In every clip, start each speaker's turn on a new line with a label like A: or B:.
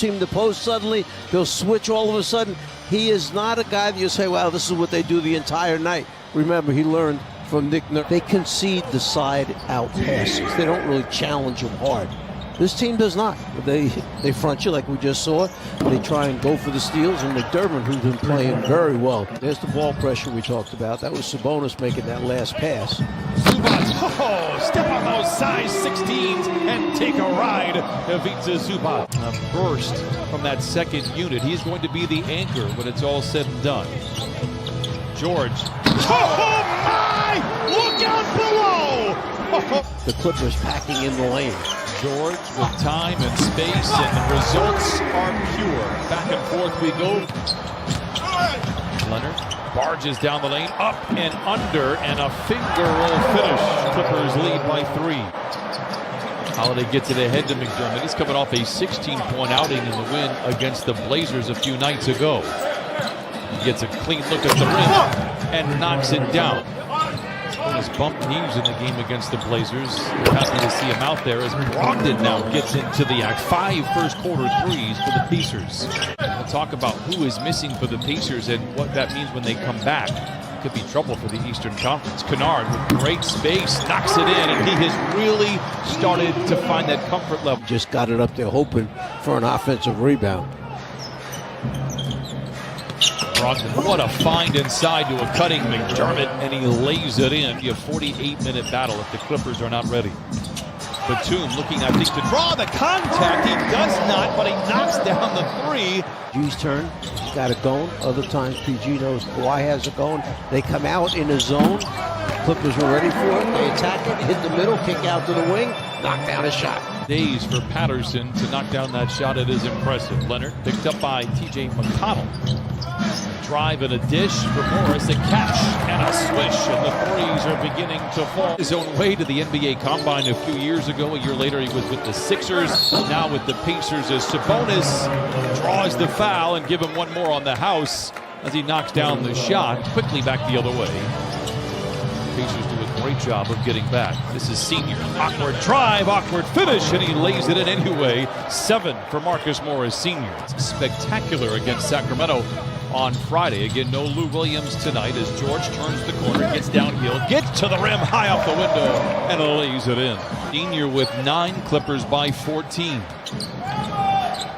A: team the post suddenly, he'll switch all of a sudden. He is not a guy that you say, wow, this is what they do the entire night. Remember, he learned from Nick Nurse. They concede the side-out passes. They don't really challenge him hard. This team does not. They front you like we just saw. They try and go for the steals, and McDermott, who's been playing very well. There's the ball pressure we talked about. That was Sabonis making that last pass.
B: Zubac, step on those size 16s and take a ride. Ivica Zubac. A burst from that second unit. He's going to be the anchor when it's all said and done. George. Oh my! Look out below!
A: The Clippers packing in the lane.
B: George with time and space, and the results are pure. Back and forth we go. Leonard barges down the lane, up and under, and a finger roll finish. Clippers lead by 3. Holiday gets it ahead to McDermott. He's coming off a 16-point outing in the win against the Blazers a few nights ago. He gets a clean look at the rim and knocks it down. His bumped knees in the game against the Blazers. We're happy to see him out there as Brogdon now gets into the act. 5 first-quarter threes for the Pacers. We'll talk about who is missing for the Pacers and what that means when they come back. Could be trouble for the Eastern Conference. Kennard with great space knocks it in, and he has really started to find that comfort level.
A: Just got it up there hoping for an offensive rebound.
B: Brogdon, what a find inside to a cutting McDermott, and he lays it in. A 48-minute battle if the Clippers are not ready. Batum looking, I think, to draw the contact. He does not, but he knocks down the 3.
A: G's turn. He's got a going. Other times PG knows Kawhi has a going. They come out in a zone. Clippers were ready for it. They attack it, hit the middle, kick out to the wing, knock down a shot.
B: Days for Patterson to knock down that shot. It is impressive. Leonard picked up by TJ McConnell. Drive and a dish for Morris, a catch and a swish, and the threes are beginning to fall. His own way to the NBA Combine a few years ago. A year later, he was with the Sixers. Now with the Pacers as Sabonis draws the foul and give him one more on the house as he knocks down the shot. Quickly back the other way. Pacers do a great job of getting back. This is Senior. Awkward drive, awkward finish, and he lays it in anyway. 7 for Marcus Morris Senior. It's spectacular against Sacramento on Friday. Again, no Lou Williams tonight as George turns the corner, gets downhill, gets to the rim, high off the window, and lays it in. Senior with 9, Clippers by 14.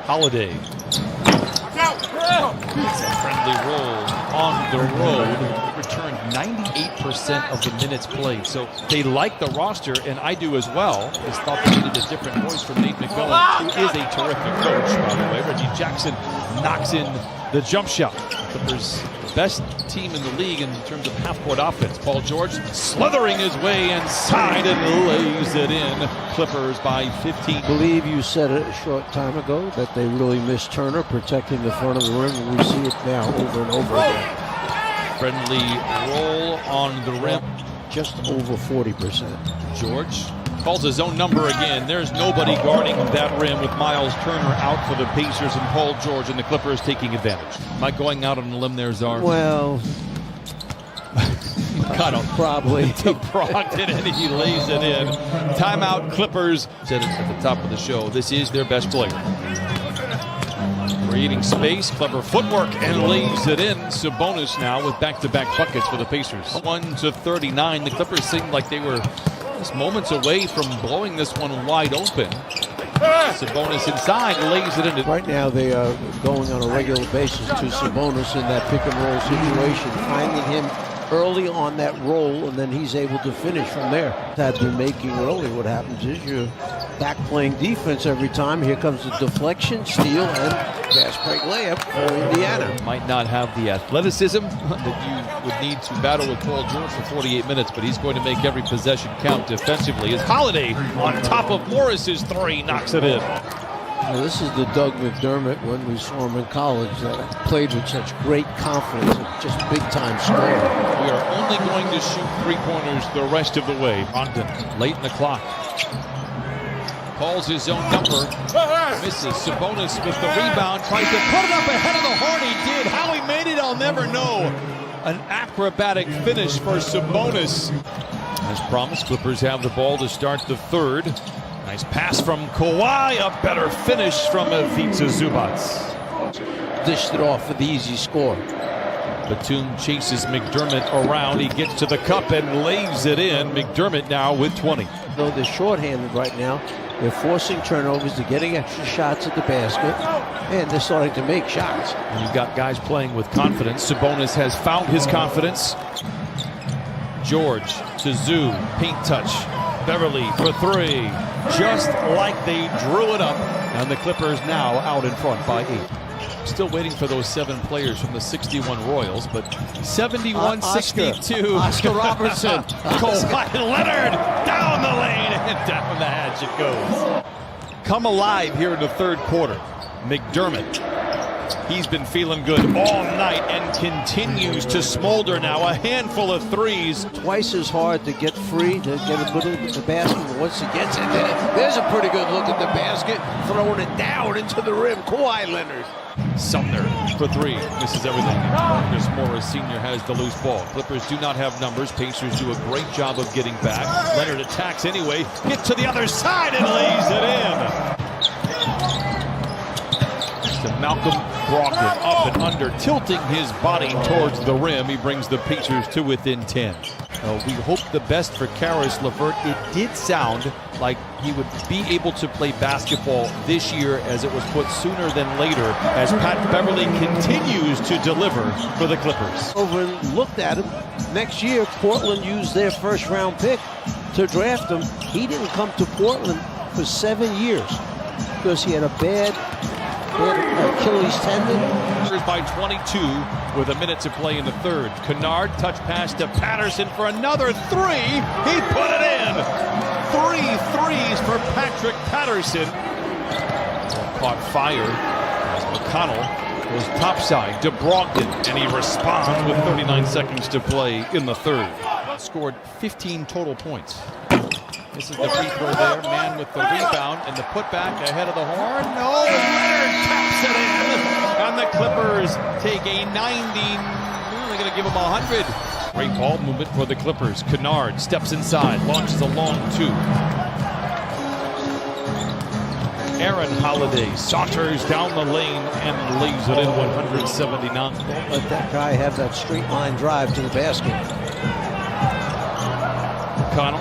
B: Holiday. It's a friendly roll on the road. Returned 98% of the minutes played. So they like the roster, and I do as well. Just thought they needed a different voice from Nate McMillan, who is a terrific coach, by the way. Reggie Jackson knocks in the jump shot. Clippers, best team in the league in terms of half-court offense. Paul George slithering his way inside and lays it in. Clippers by 15.
A: I believe you said it a short time ago that they really missed Turner protecting the front of the rim, and we see it now over and over again.
B: Friendly roll on the rim.
A: Just over 40%.
B: George calls his own number again. There's nobody guarding that rim with Miles Turner out for the Pacers and Paul George, and the Clippers taking advantage. Am I going out on a limb there, Czar?
A: Well,
B: kind of
A: probably.
B: To Brogdon, and he lays it in. Timeout, Clippers. Said it at the top of the show. This is their best player. Creating space, clever footwork, and lays it in. Sabonis now with back-to-back buckets for the Pacers. 1-39. The Clippers seemed like they were just moments away from blowing this one wide open. Sabonis inside, lays it in.
A: Right now they are going on a regular basis to Sabonis in that pick-and-roll situation, finding him early on that roll, and then he's able to finish from there. Had been making early. What happens is you're back playing defense every time. Here comes the deflection, steal, and fast break layup for Indiana.
B: Might not have the athleticism that you would need to battle with Paul George for 48 minutes, but he's going to make every possession count defensively. As Holiday on top of Morris's 3 knocks it in.
A: Well, this is the Doug McDermott when we saw him in college that played with such great confidence and just big-time scorer.
B: We are only going to shoot 3-pointers the rest of the way. Brogdon, late in the clock. Calls his own number. Misses. Sabonis with the rebound. Tries to put it up ahead of the horn. He did. How he made it, I'll never know. An acrobatic finish for Sabonis. As promised, Clippers have the ball to start the third. Nice pass from Kawhi. A better finish from Ivica Zubac.
A: Dished it off for the easy score.
B: Batum chases McDermott around. He gets to the cup and lays it in. McDermott now with 20.
A: Though they're shorthanded right now, they're forcing turnovers, they're getting extra shots at the basket, and they're starting to make shots.
B: And you've got guys playing with confidence. Sabonis has found his confidence. George to Zoo, paint touch. Beverly for three. Just like they drew it up. And the Clippers now out in front by 8. Still waiting for those 7 players from the 61 Royals, but 71-62.
A: Oscar Robertson.
B: Kawhi Leonard down the lane and down the hatch it goes. Come alive here in the third quarter. McDermott. He's been feeling good all night and continues to smolder now. A handful of threes.
A: Twice as hard to get free, to get a little bit of the basket. But once he gets in there, there's a pretty good look at the basket. Throwing it down into the rim. Kawhi Leonard.
B: Sumner for 3. Misses everything. Marcus Morris Sr. has the loose ball. Clippers do not have numbers. Pacers do a great job of getting back. Leonard attacks anyway. Gets to the other side and lays it in. To Malcolm Brogdon, up and under, tilting his body towards the rim. He brings the Pacers to within 10. We hope the best for Karis LeVert. It did sound like he would be able to play basketball this year, as it was put sooner than later, as Pat Beverly continues to deliver for the Clippers.
A: Over and looked at him. Next year, Portland used their first-round pick to draft him. He didn't come to Portland for 7 years because he had a bad Achilles tendon.
B: By 22 with a minute to play in the third. Kennard, touch pass to Patterson for another 3. He put it in. 3 threes for Patrick Patterson. Caught fire as McConnell goes topside to Brogdon, and he responds with 39 seconds to play in the third. Scored 15 total points. This is the free throw there. Man with the rebound and the putback ahead of the horn. No, Leonard taps it in. And the Clippers take a 90. They're going to give him 100. Great ball movement for the Clippers. Kennard steps inside, launches a long 2. Aaron Holiday saunters down the lane and lays it in 179.
A: Don't let that guy have that straight line drive to the basket.
B: McConnell.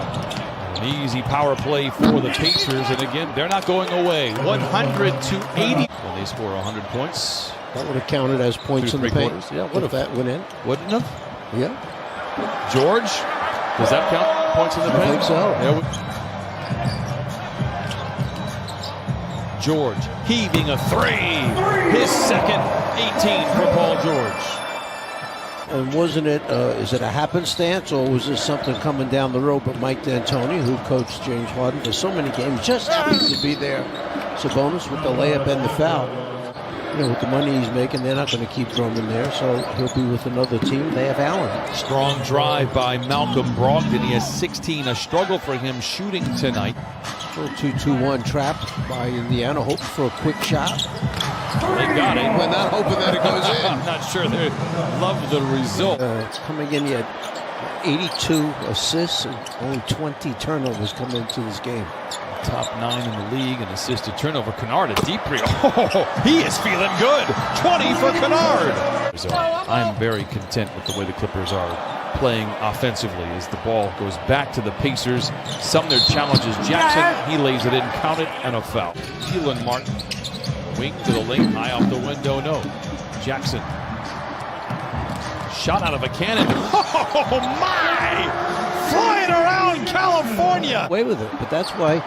B: An easy power play for the Pacers, and again, they're not going away. 100-80. When they score 100 points.
A: That would have counted as points in the paint.
B: Yeah,
A: what if that went in?
B: Wouldn't have?
A: Yeah.
B: George, does that count points in the paint?
A: I think so.
B: George heaving a 3. His second 18 for Paul George.
A: And wasn't it, is it a happenstance, or was this something coming down the road? But Mike D'Antoni, who coached James Harden for so many games, just happened to be there. Sabonis with the layup and the foul. You know, with the money he's making, they're not going to keep Drummond there, so he'll be with another team. They have Allen.
B: Strong drive by Malcolm Brogdon. He has 16. A struggle for him shooting tonight.
A: Little 2-2-1 trap by Indiana, hoping for a quick shot.
B: They got it.
A: We're not hoping that it goes in.
B: I'm not sure they love the result.
A: It's coming in, he had 82 assists and only 20 turnovers coming into this game.
B: Top 9 in the league in assisted turnover. Kennard, a deep three. Oh, he is feeling good. 20 for Kennard. So I'm very content with the way the Clippers are playing offensively as the ball goes back to the Pacers. Sumner challenges Jackson. He lays it in, counted, and a foul. Keelan Martin. Wing to the lane, high off the window, no. Jackson. Shot out of a cannon. Oh, my! Flying around California!
A: Away with it, but that's why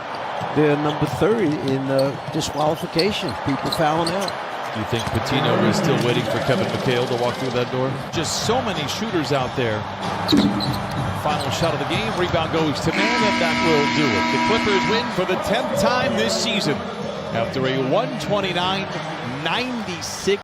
A: they're number 30 in disqualification. People fouling out.
B: Do you think Patino is still waiting for Kevin McHale to walk through that door? Just so many shooters out there. Final shot of the game. Rebound goes to man, and that will do it. The Clippers win for the 10th time this season, after a 129-96